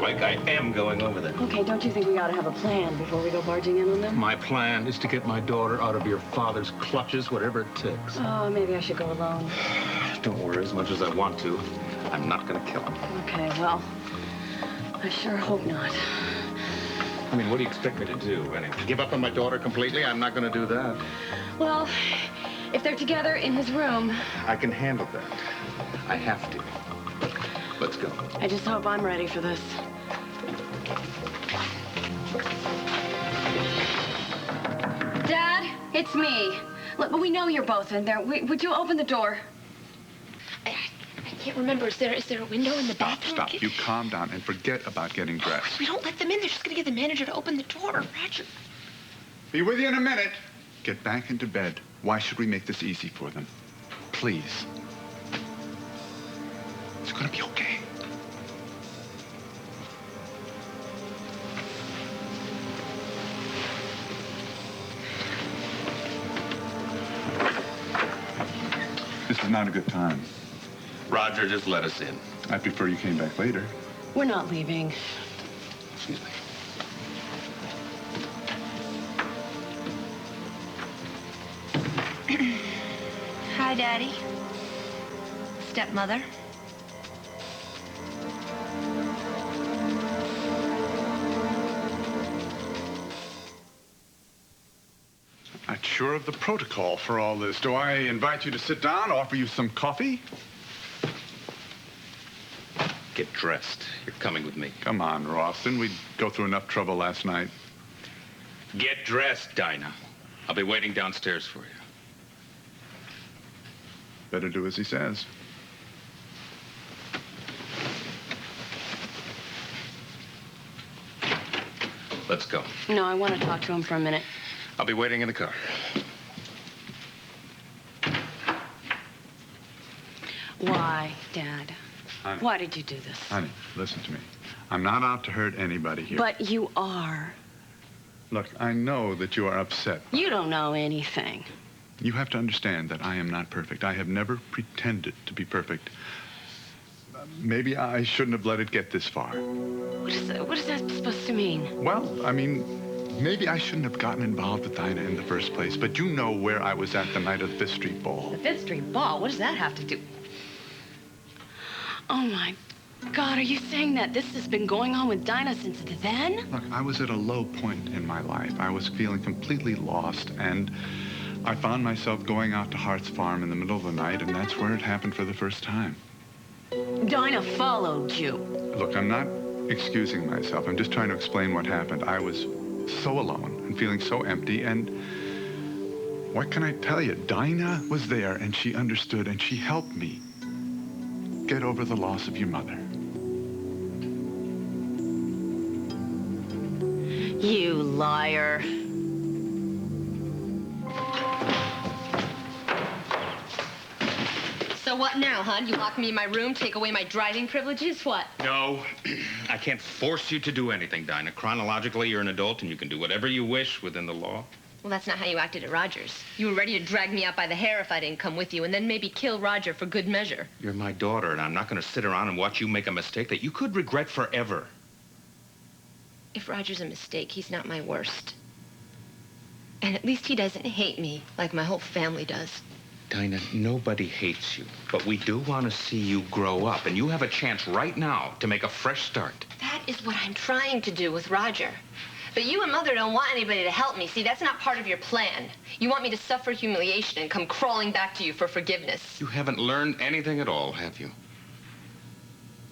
like I am going over there. Okay, don't you think we ought to have a plan before we go barging in on them? My plan is to get my daughter out of your father's clutches, whatever it takes. Oh, maybe I should go alone. Don't worry as much as I want to. I'm not going to kill him. Okay, well, I sure hope not. I mean, what do you expect me to do? Anyway, give up on my daughter completely? I'm not going to do that. Well, if they're together in his room... I can handle that. I have to. Let's go. I just hope I'm ready for this. Dad, it's me. Look, we know you're both in there. Would you open the door? I can't remember. Is there a window in the bathroom? Stop. You calm down and forget about getting dressed. We don't let them in. They're just going to get the manager to open the door. Roger. Be with you in a minute. Get back into bed. Why should we make this easy for them? Please. It's going to be okay. This is not a good time. Roger, just let us in. I prefer you came back later. We're not leaving. Excuse me. Hi, Daddy. Stepmother. Not sure of the protocol for all this. Do I invite you to sit down, offer you some coffee? Get dressed. You're coming with me. Come on, Ross. Didn't we go through enough trouble last night? Get dressed, Dinah. I'll be waiting downstairs for you. Better do as he says. Let's go. No, I want to talk to him for a minute. I'll be waiting in the car. Why, Dad? Honey. Why did you do this? Honey, listen to me. I'm not out to hurt anybody here. But you are. Look, I know that you are upset. You don't know anything. You have to understand that I am not perfect. I have never pretended to be perfect. Maybe I shouldn't have let it get this far. What is that supposed to mean? Well, I mean, maybe I shouldn't have gotten involved with Dinah in the first place, but you know where I was at the night of the Fifth Street Ball. The Fifth Street Ball? What does that have to do? Oh, my God, are you saying that this has been going on with Dinah since then? Look, I was at a low point in my life. I was feeling completely lost, and I found myself going out to Hart's farm in the middle of the night, and that's where it happened for the first time. Dinah followed you. Look, I'm not excusing myself. I'm just trying to explain what happened. I was so alone and feeling so empty, and what can I tell you? Dinah was there, and she understood, and she helped me get over the loss of your mother. You liar. So what now, hon? You lock me in my room, take away my driving privileges? What? No, I can't force you to do anything, Dinah. Chronologically, you're an adult, and you can do whatever you wish within the law. Well, that's not how you acted at Roger's. You were ready to drag me out by the hair if I didn't come with you, and then maybe kill Roger for good measure. You're my daughter, and I'm not going to sit around and watch you make a mistake that you could regret forever. If Roger's a mistake, he's not my worst. And at least he doesn't hate me like my whole family does. Dinah, nobody hates you, but we do want to see you grow up, and you have a chance right now to make a fresh start. That is what I'm trying to do with Roger. But you and Mother don't want anybody to help me. See, that's not part of your plan. You want me to suffer humiliation and come crawling back to you for forgiveness. You haven't learned anything at all, have you?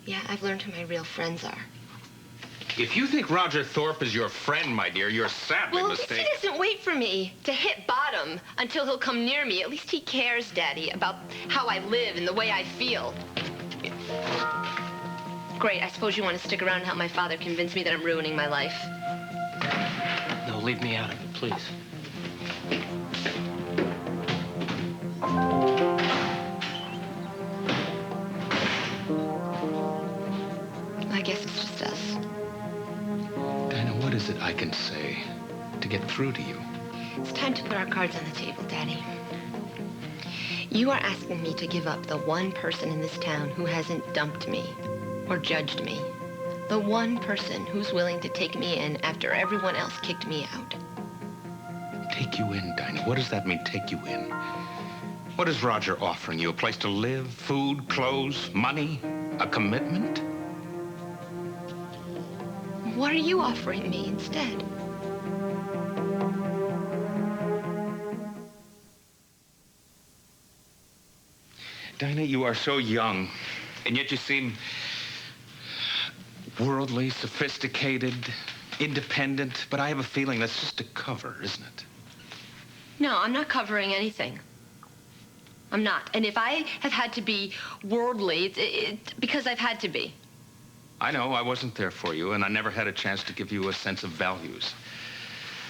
Yeah, I've learned who my real friends are. If you think Roger Thorpe is your friend, my dear, you're sadly Well, mistaken. he doesn't wait for me to hit bottom until he'll come near me. At least he cares, Daddy, about how I live and the way I feel. Great, I suppose you want to stick around and help my father convince me that I'm ruining my life. No, leave me out of it, please. I guess it's just us. Dinah, what is it I can say to get through to you? It's time to put our cards on the table, Daddy. You are asking me to give up the one person in this town who hasn't dumped me or judged me The one person who's willing to take me in after everyone else kicked me out. Take you in, Dinah. What does that mean, take you in? What is Roger offering you? A place to live, food, clothes, money, a commitment? What are you offering me instead? Dinah, you are so young, and yet you seem worldly, sophisticated, independent, but I have a feeling that's just a cover, isn't it? No, I'm not covering anything. I'm not. And if I have had to be worldly, it's because I've had to be. I know I wasn't there for you, and I never had a chance to give you a sense of values.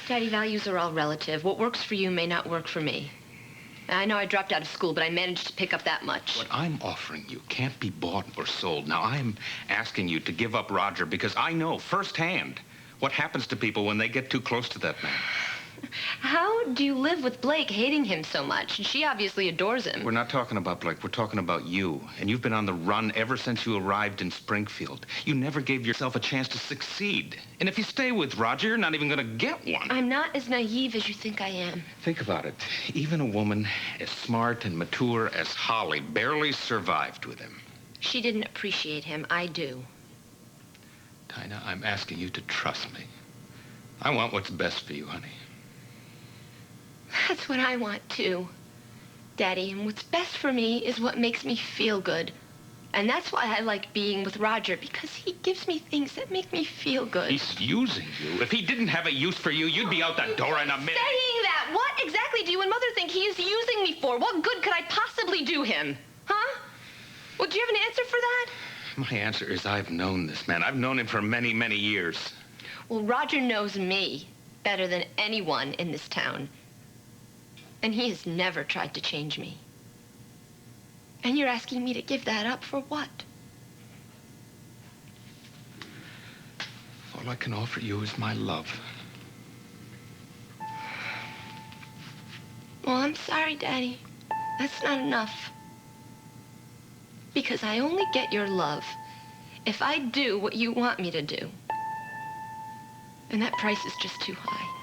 Daddy, values are all relative. What works for you may not work for me. I know I dropped out of school, but I managed to pick up that much. What I'm offering you can't be bought or sold. Now, I'm asking you to give up Roger because I know firsthand what happens to people when they get too close to that man. How do you live with Blake hating him so much? She obviously adores him. We're not talking about Blake. We're talking about you. And you've been on the run ever since you arrived in Springfield. You never gave yourself a chance to succeed. And if you stay with Roger, you're not even going to get one. I'm not as naive as you think I am. Think about it. Even a woman as smart and mature as Holly barely survived with him. She didn't appreciate him. I do. Dinah, I'm asking you to trust me. I want what's best for you, honey. That's what I want, too, Daddy. And what's best for me is what makes me feel good. And that's why I like being with Roger, because he gives me things that make me feel good. He's using you. If he didn't have a use for you, you'd be out that door in a minute. Saying that, what exactly do you and Mother think he is using me for? What good could I possibly do him? Huh? Well, do you have an answer for that? My answer is I've known this man. I've known him for many, many years. Well, Roger knows me better than anyone in this town. And he has never tried to change me. And you're asking me to give that up for what? All I can offer you is my love. Well, I'm sorry, Daddy. That's not enough. Because I only get your love if I do what you want me to do. And that price is just too high.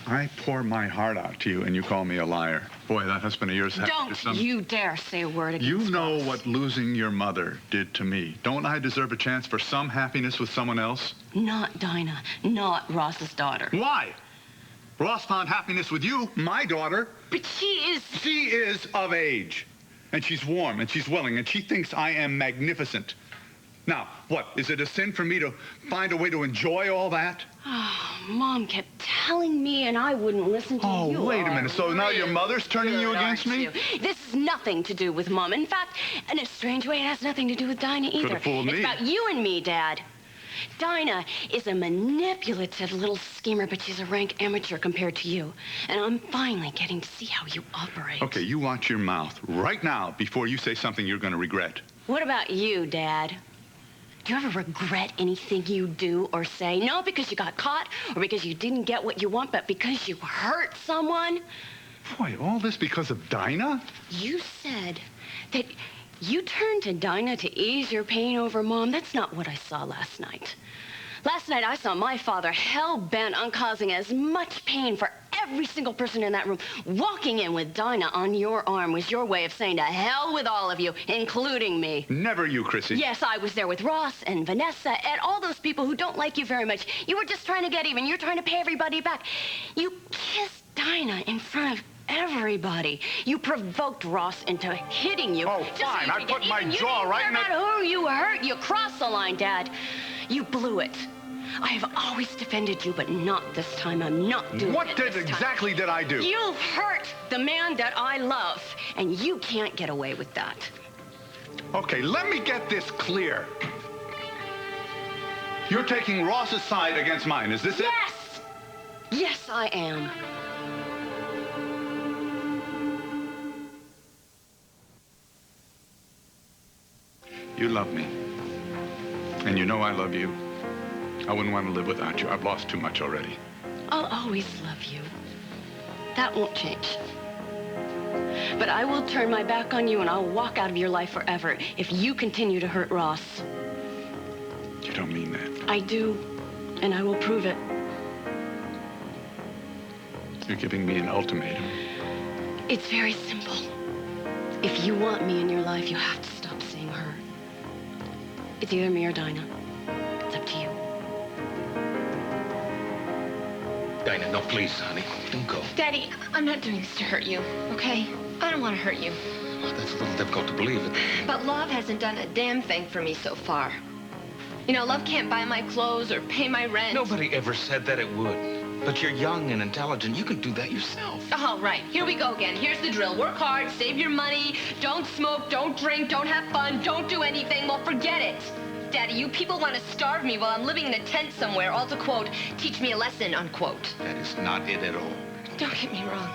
I pour my heart out to you, and you call me a liar. Boy, that husband of yours... Don't you dare say a word against You know Ross. what losing your mother did to me. Don't I deserve a chance for some happiness with someone else? Not Dinah, not Ross's daughter. Why? Ross found happiness with you, my daughter. But she is... She is of age. And she's warm, and she's willing, and she thinks I am magnificent. Now, what? Is it a sin for me to find a way to enjoy all that? Oh, Mom kept telling me, and I wouldn't listen to you. Oh, wait a minute. So now your mother's turning you against me? This has nothing to do with Mom. In fact, in a strange way, it has nothing to do with Dinah either. Could have fooled me. It's about you and me, Dad. Dinah is a manipulative little schemer, but she's a rank amateur compared to you. And I'm finally getting to see how you operate. Okay, you watch your mouth right now before you say something you're going to regret. What about you, Dad? Do you ever regret anything you do or say? Not because you got caught or because you didn't get what you want, but because you hurt someone? Boy, all this because of Dinah? You said that you turned to Dinah to ease your pain over Mom. That's not what I saw last night. Last night, I saw my father hell-bent on causing as much pain for every single person in that room. Walking in with Dinah on your arm was your way of saying to hell with all of you, including me. Never you, Chrissy. Yes, I was there with Ross and Vanessa and all those people who don't like you very much. You were just trying to get even. You're trying to pay everybody back. You kissed Dinah in front of everybody. You provoked Ross into hitting you. Oh, just fine. so I you could put get my even. jaw right in No the... matter who you hurt, you crossed the line, Dad. You blew it. I have always defended you, but not this time. I'm not doing it What this time. exactly did I do? You've hurt the man that I love, and you can't get away with that. Okay, let me get this clear. You're taking Ross's side against mine, is this it? Yes! Yes, I am. You love me. And you know I love you. I wouldn't want to live without you. I've lost too much already. I'll always love you. That won't change. But I will turn my back on you and I'll walk out of your life forever if you continue to hurt Ross. You don't mean that. I do, and I will prove it. You're giving me an ultimatum. It's very simple. If you want me in your life, you have to stop seeing her. It's either me or Dinah. It's up to you. Dinah, no, please, honey. Don't go. Daddy, I'm not doing this to hurt you, okay? I don't want to hurt you. Well, that's a little difficult to believe. But love hasn't done a damn thing for me so far. You know, love can't buy my clothes or pay my rent. Nobody ever said that it would. But you're young and intelligent. You can do that yourself. Oh, right. Here we go again. Here's the drill. Work hard, save your money, don't smoke, don't drink, don't have fun, don't do anything. Well, forget it. Daddy, you people want to starve me while I'm living in a tent somewhere, all to, quote, teach me a lesson, unquote. That is not it at all. Don't get me wrong,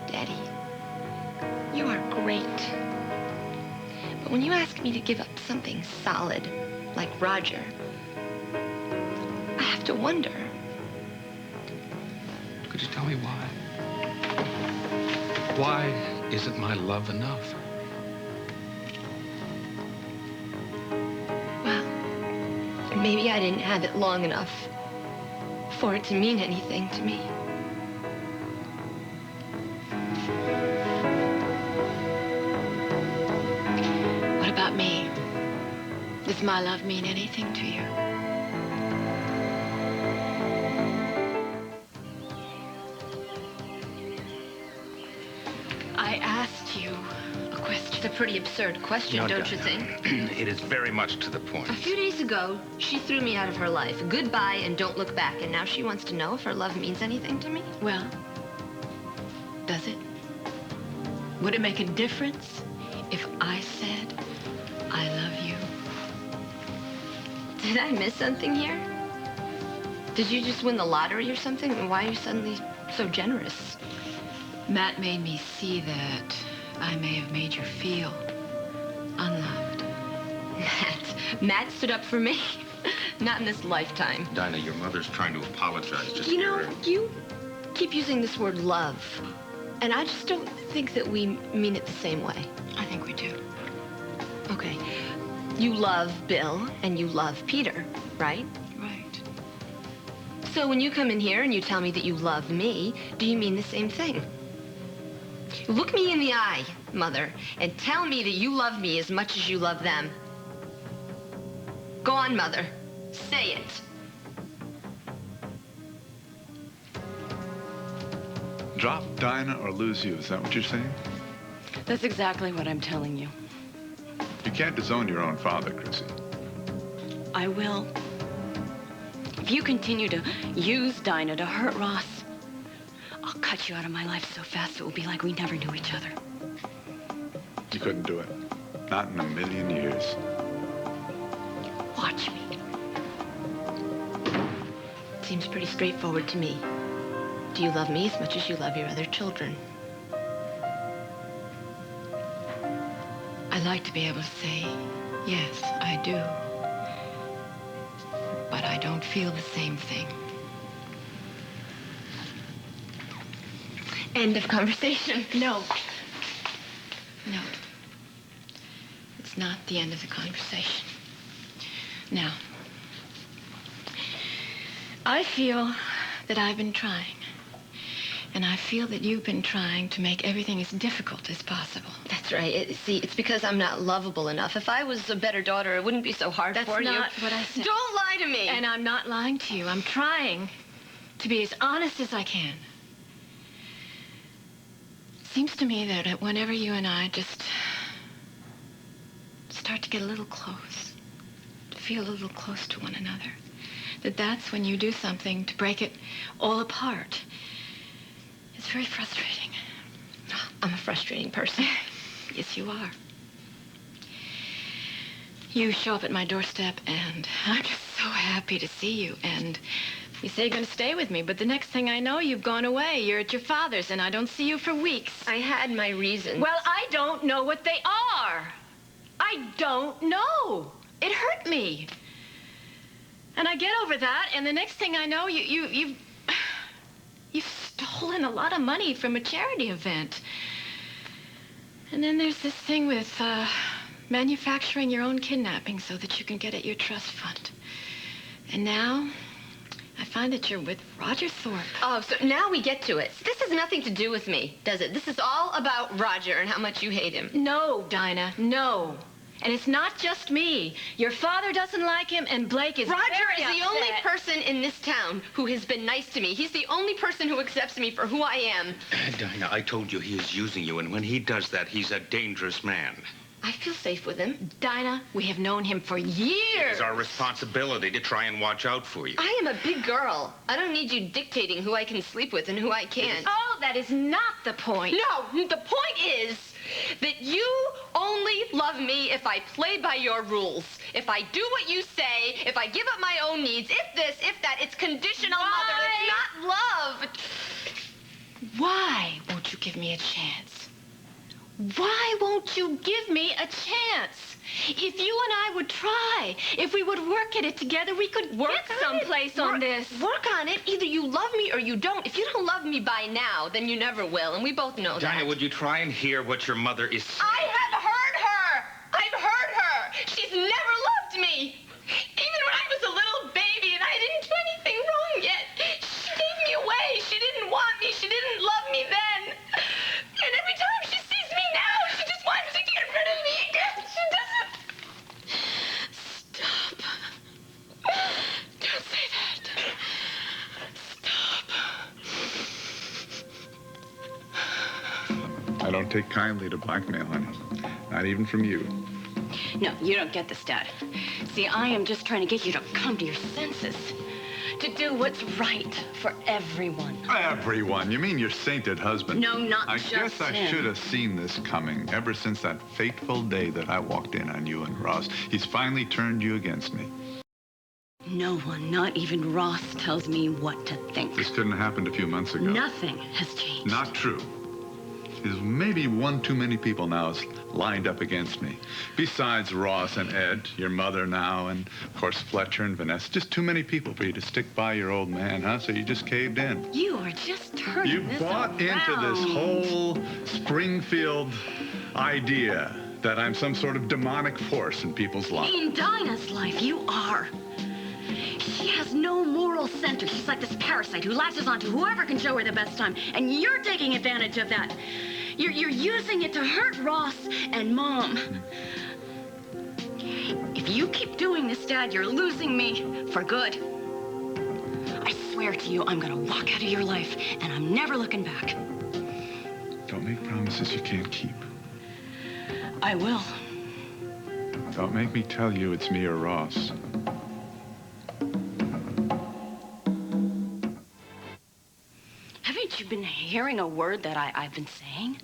Daddy. You are great. But when you ask me to give up something solid, like Roger, I have to wonder. Could you tell me why? Why isn't my love enough? Well, maybe I didn't have it long enough for it to mean anything to me. What about me? Does my love mean anything to you? I asked you a question. It's a pretty absurd question, No, don't you Dinah. think? It is very much to the point. A few days ago, she threw me out of her life. Goodbye and don't look back. And now she wants to know if her love means anything to me? Well, does it? Would it make a difference if I said, I love you? Did I miss something here? Did you just win the lottery or something? And why are you suddenly so generous? Matt made me see that I may have made you feel unloved. Matt stood up for me. Not in this lifetime. Dinah, your mother's trying to apologize. Just You hear know, her. you keep using this word love. And I just don't think that we mean it the same way. I think we do. Okay. You love Bill and you love Peter, right? Right. So when you come in here and you tell me that you love me, do you mean the same thing? Look me in the eye, Mother, and tell me that you love me as much as you love them. Go on, Mother. Say it. Drop Dinah or lose you. Is that what you're saying? That's exactly what I'm telling you. You can't disown your own father, Chrissy. I will. If you continue to use Dinah to hurt Ross, I'll cut you out of my life so fast it will be like we never knew each other. You couldn't do it. Not in a million years. Watch me. Seems pretty straightforward to me. Do you love me as much as you love your other children? I'd like to be able to say, yes, I do. But I don't feel the same thing. End of conversation. No. No. It's not the end of the conversation. Now, I feel that I've been trying. And I feel that you've been trying to make everything as difficult as possible. That's right. See, it's because I'm not lovable enough. If I was a better daughter, it wouldn't be so hard That's for you. not what I said. Don't lie to me. And I'm not lying to you. I'm trying to be as honest as I can. It seems to me that whenever you and I just start to get a little close, to feel a little close to one another, that's when you do something to break it all apart. It's very frustrating. I'm a frustrating person. Yes, you are. You show up at my doorstep, and I'm just so happy to see you. And you say you're going to stay with me, but the next thing I know, you've gone away. You're at your father's, and I don't see you for weeks. I had my reasons. Well, I don't know what they are. I don't know. It hurt me. And I get over that, and the next thing I know, you've stolen a lot of money from a charity event. And then there's this thing with manufacturing your own kidnapping so that you can get at your trust fund. And now, I find that you're with Roger Thorpe. Oh, so now we get to it. This has nothing to do with me, does it? This is all about Roger and how much you hate him. No, Dinah, no. And it's not just me. Your father doesn't like him, and Blake is Roger very is the upset. only person in this town who has been nice to me. He's the only person who accepts me for who I am. Dinah, I told you he is using you, and when he does that, he's a dangerous man. I feel safe with him. Dinah, we have known him for years. It's our responsibility to try and watch out for you. I am a big girl. I don't need you dictating who I can sleep with and who I can't. Oh, that is not the point. No, the point is that you only love me if I play by your rules. If I do what you say, if I give up my own needs, if this, if that, it's conditional, Mother. It's not love. Why won't you give me a chance? Why won't you give me a chance? If you and I would try, if we would work at it together, we could get someplace on this. Work on it. Either you love me or you don't. If you don't love me by now, then you never will, and we both know that. Dinah, would you try and hear what your mother is saying? I have heard her. I've heard her. She's never loved me. Even when I was a little baby and I didn't do anything wrong yet, she gave me away. She didn't want me. She didn't love me then. And every time she sees me now, she just wants to get rid of me again. She doesn't. Stop. Don't say that. Stop. I don't take kindly to blackmail, honey. Not even from you. No, you don't get this, Dad. See, I am just trying to get you to come to your senses. To do what's right for everyone. Everyone? You mean your sainted husband? No, not I just guess I him. should have seen this coming ever since that fateful day that I walked in on you and Ross. He's finally turned you against me. No one, not even Ross, tells me what to think. This couldn't have happened a few months ago. Nothing has changed. Not true. There's maybe one too many people now is lined up against me. Besides Ross and Ed, your mother now, and of course Fletcher and Vanessa. Just too many people for you to stick by your old man, huh? So you just caved in. You are just turning You this bought into this around. whole Springfield idea that I'm some sort of demonic force in people's lives. In Dinah's life, you are. She has no moral center. She's like this parasite who latches onto whoever can show her the best time. And you're taking advantage of that. You're using it to hurt Ross and Mom. If you keep doing this, Dad, you're losing me for good. I swear to you, I'm gonna walk out of your life, and I'm never looking back. Don't make promises you can't keep. I will. Don't make me tell you it's me or Ross. Haven't you been hearing a word that I've been saying?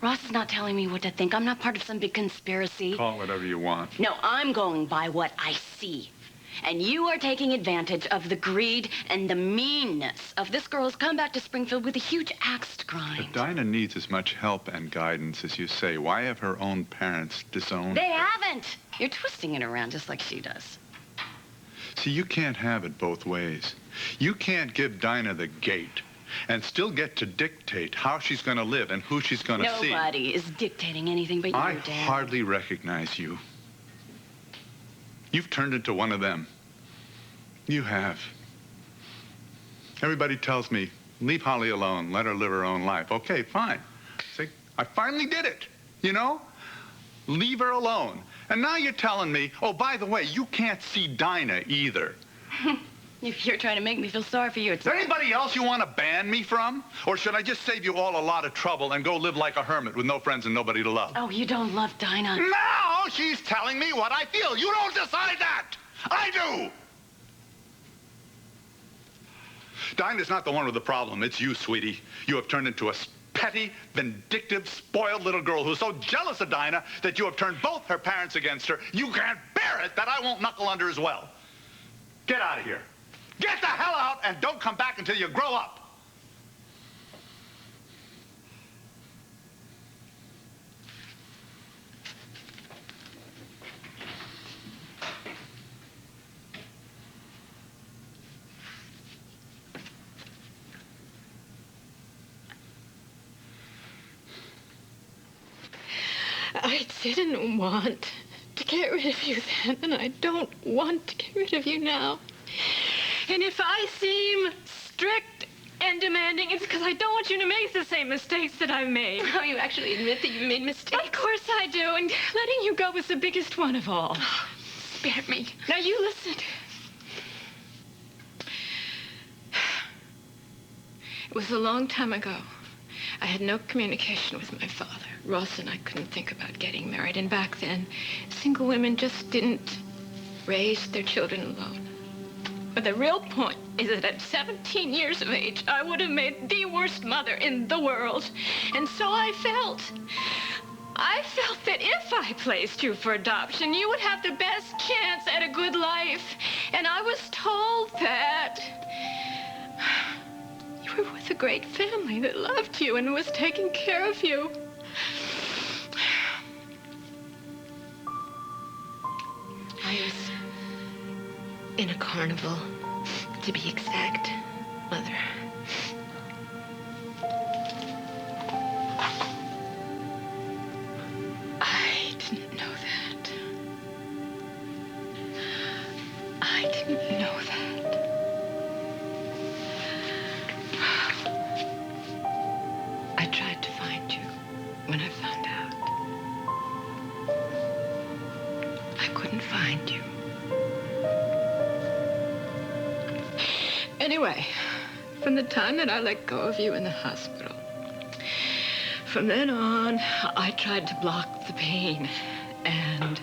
Ross is not telling me what to think. I'm not part of some big conspiracy. Call it whatever you want. No, I'm going by what I see. And you are taking advantage of the greed and the meanness of this girl who's come back to Springfield with a huge axe to grind. If Dinah needs as much help and guidance as you say, why have her own parents disowned They her? haven't. You're twisting it around just like she does. See, you can't have it both ways. You can't give Dinah the gate and still get to dictate how she's going to live and who she's going to see. Nobody is dictating anything but you, I Dad. hardly recognize you. You've turned into one of them. You have. Everybody tells me, leave Holly alone, let her live her own life. Okay, fine. See, I finally did it, you know? Leave her alone. And now you're telling me, oh, by the way, you can't see Dinah either. If you're trying to make me feel sorry for you, it's... Is there anybody else you want to ban me from? Or should I just save you all a lot of trouble and go live like a hermit with no friends and nobody to love? Oh, you don't love Dinah. Now she's telling me what I feel. You don't decide that. I do. Dinah's not the one with the problem. It's you, sweetie. You have turned into a petty, vindictive, spoiled little girl who's so jealous of Dinah that you have turned both her parents against her. You can't bear it that I won't knuckle under as well. Get out of here. Get the hell out and don't come back until you grow up. didn't want to get rid of you then, and I don't want to get rid of you now. And if I seem strict and demanding, it's because I don't want you to make the same mistakes that I've made. Now you actually admit that you made mistakes? Of course I do, and letting you go was the biggest one of all. Spare me. Now you listen. It was a long time ago. I had no communication with my father. Ross and I couldn't think about getting married, and back then, single women just didn't raise their children alone. But the real point is that at 17 years of age, I would have made the worst mother in the world. And so I felt that if I placed you for adoption, you would have the best chance at a good life. And I was told that you were with a great family that loved you and was taking care of you. I was in a carnival, to be exact, Mother. I didn't know that. I didn't know that. I tried to find you when I found out. I couldn't find you. Anyway, from the time that I let go of you in the hospital, from then on, I tried to block the pain. And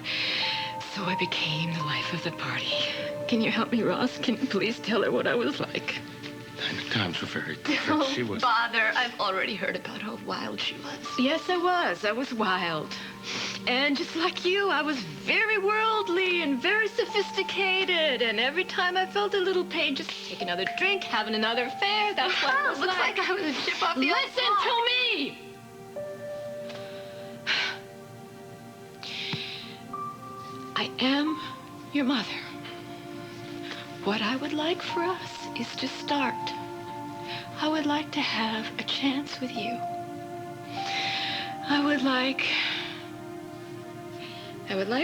so I became the life of the party. Can you help me, Ross? Can you please tell her what I was like? Times were very different. She was... Bother. I've already heard about how wild she was. Yes, I was. I was wild. And just like you, I was very worldly and very sophisticated. And every time I felt a little pain, just take another drink, have another affair. That's what it was Looks like I was a chip off the old Listen block. to me! I am your mother. What I would like for us is to start. I would like to have a chance with you. I would like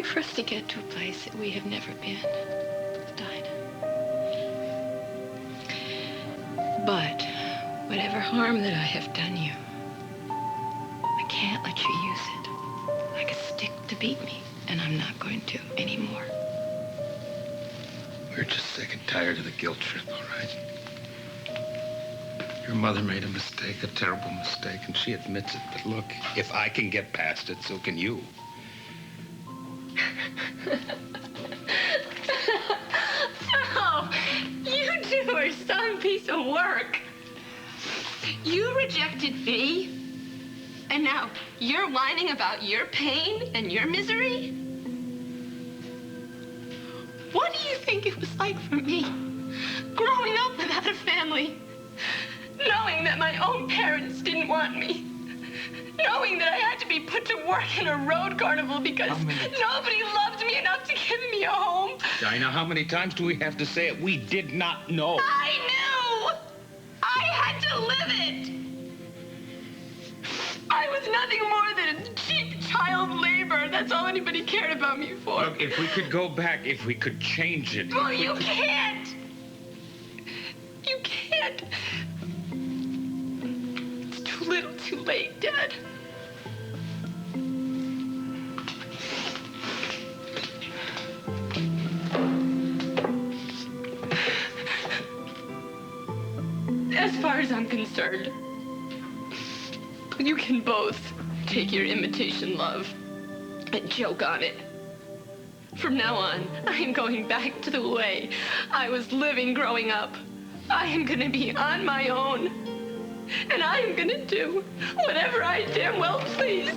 for us to get to a place that we have never been, Dinah. But whatever harm that I have done you, I can't let you use it like a stick to beat me, and I'm not going to anymore. We're just sick and tired of the guilt trip, all right? Your mother made a mistake, a terrible mistake, and she admits it. But look, if I can get past it, so can you. Oh, you two are some piece of work. You rejected me, and now you're whining about your pain and your misery? What do you think it was like for me, growing up without a family, knowing that my own parents didn't want me, knowing that I had to be put to work in a road carnival because nobody loved me enough to give me a home? Dinah, how many times do we have to say it? We did not know. I knew! I had to live it! I was nothing more than a cheap child labor. That's all anybody cared about me for. Look, if we could go back, if we could change it. Well, you can't! You can't! It's too little, too late, Dad. As far as I'm concerned, you can both take your imitation love and joke on it. From now on, I am going back to the way I was living growing up. I am gonna be on my own. And I am gonna do whatever I damn well please.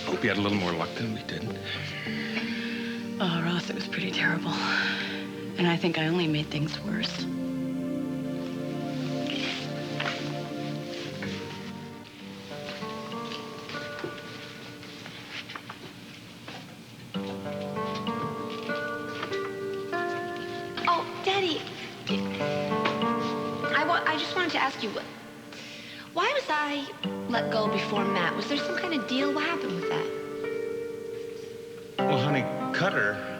Hope you had a little more luck than we did. Oh, Ross, it was pretty terrible. And I think I only made things worse. I just wanted to ask you, why was I let go before Matt? Was there some kind of deal? What happened with that? Well, honey,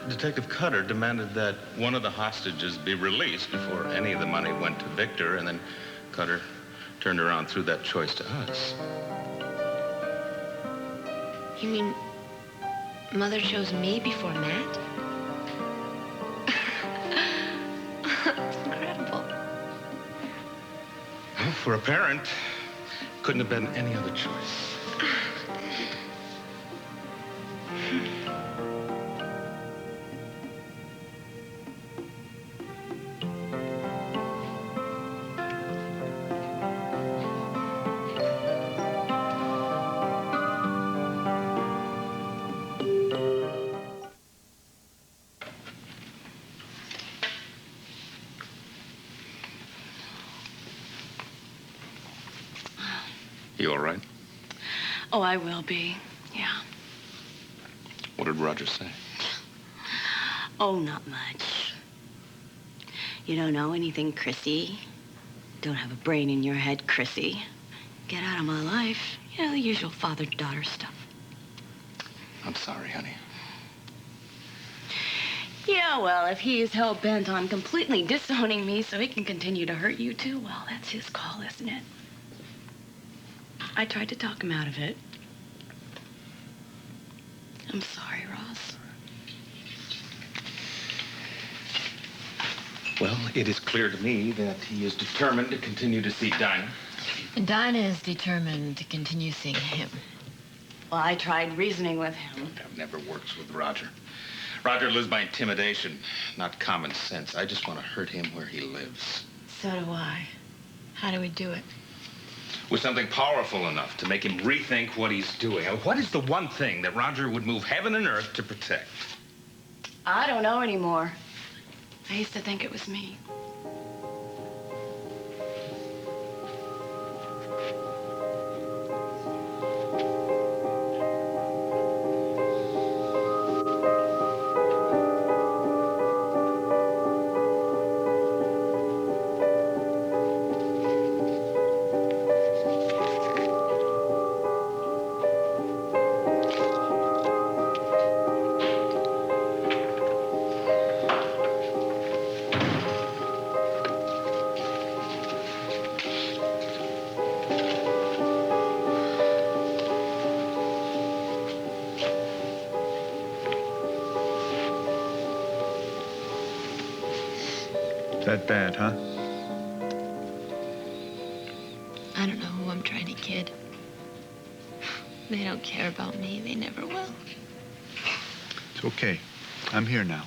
Detective Cutter demanded that one of the hostages be released before any of the money went to Victor, and then Cutter turned around, threw that choice to us. You mean Mother chose me before Matt? That's incredible. Well, for a parent, couldn't have been any other choice. You all right? Oh, I will be. Yeah. What did Roger say? Oh, not much. You don't know anything, Chrissy. Don't have a brain in your head, Chrissy. Get out of my life. You know, the usual father-daughter stuff. I'm sorry, honey. Yeah, well, if he is hell-bent on completely disowning me so he can continue to hurt you too, well, that's his call, isn't it? I tried to talk him out of it. I'm sorry, Ross. Well, it is clear to me that he is determined to continue to see Dinah. And Dinah is determined to continue seeing him. Well, I tried reasoning with him. That never works with Roger. Roger lives by intimidation, not common sense. I just want to hurt him where he lives. So do I. How do we do it? With something powerful enough to make him rethink what he's doing. Now, what is the one thing that Roger would move heaven and earth to protect? I don't know anymore. I used to think it was me. That bad, huh? I don't know who I'm trying to kid. They don't care about me. They never will. It's okay. I'm here now.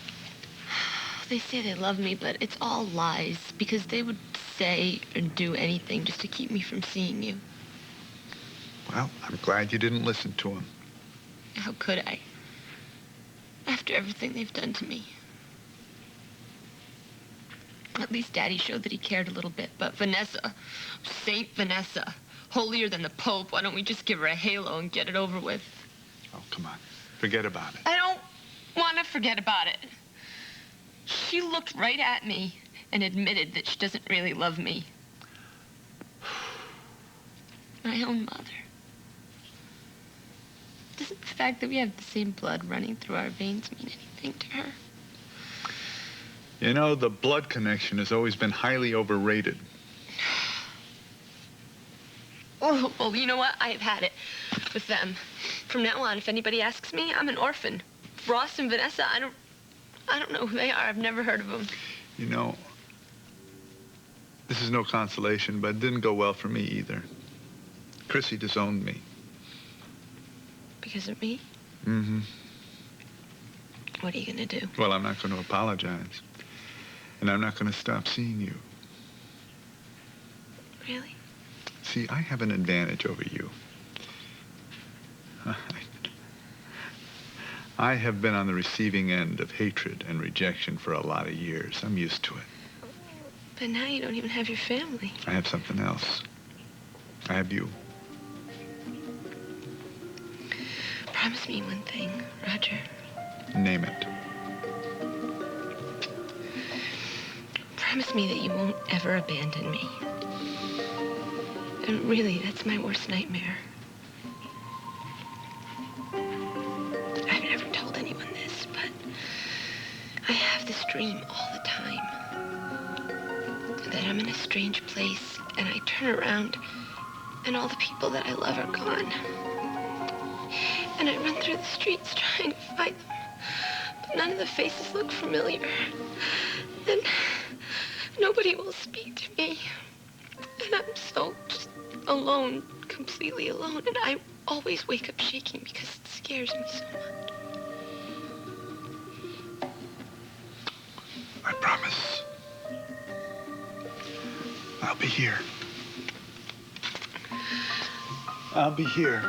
They say they love me, but it's all lies because they would say or do anything just to keep me from seeing you. Well, I'm glad you didn't listen to him. How could I? After everything they've done to me. At least Daddy showed that he cared a little bit, but Vanessa, Saint Vanessa, holier than the Pope, why don't we just give her a halo and get it over with? Oh, come on. Forget about it. I don't want to forget about it. She looked right at me and admitted that she doesn't really love me. My own mother. Doesn't the fact that we have the same blood running through our veins mean anything to her? You know, the blood connection has always been highly overrated. Oh, well, you know what? I've had it with them. From now on, if anybody asks me, I'm an orphan. Ross and Vanessa, I don't know who they are. I've never heard of them. You know, this is no consolation, but it didn't go well for me either. Chrissy disowned me. Because of me? Mm-hmm. What are you going to do? Well, I'm not going to apologize. And I'm not going to stop seeing you. Really? See, I have an advantage over you. I have been on the receiving end of hatred and rejection for a lot of years. I'm used to it. But now you don't even have your family. I have something else. I have you. Promise me one thing, Roger. Name it. Promise me that you won't ever abandon me. And really, that's my worst nightmare. I've never told anyone this, but I have this dream all the time. That I'm in a strange place, and I turn around, and all the people that I love are gone. And I run through the streets trying to find them, but none of the faces look familiar. And nobody will speak to me. And I'm so just alone, completely alone. And I always wake up shaking because it scares me so much. I promise. I'll be here. I'll be here.